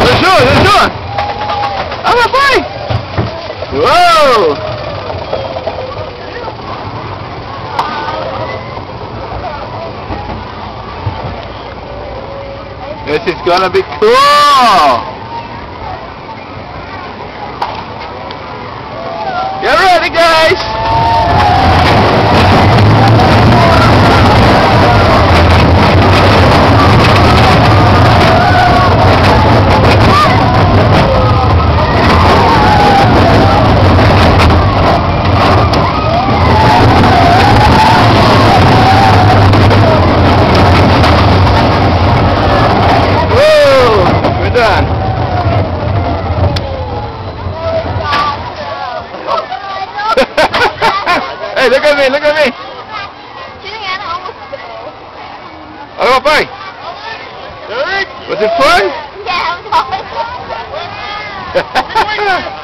Let's do it, let's do it! Ah, papai! Whoa! This is gonna be cool! Get ready, guys! We're done. Hey, look at me, look at me. Oh, bye. Was it fun? Yeah, I'm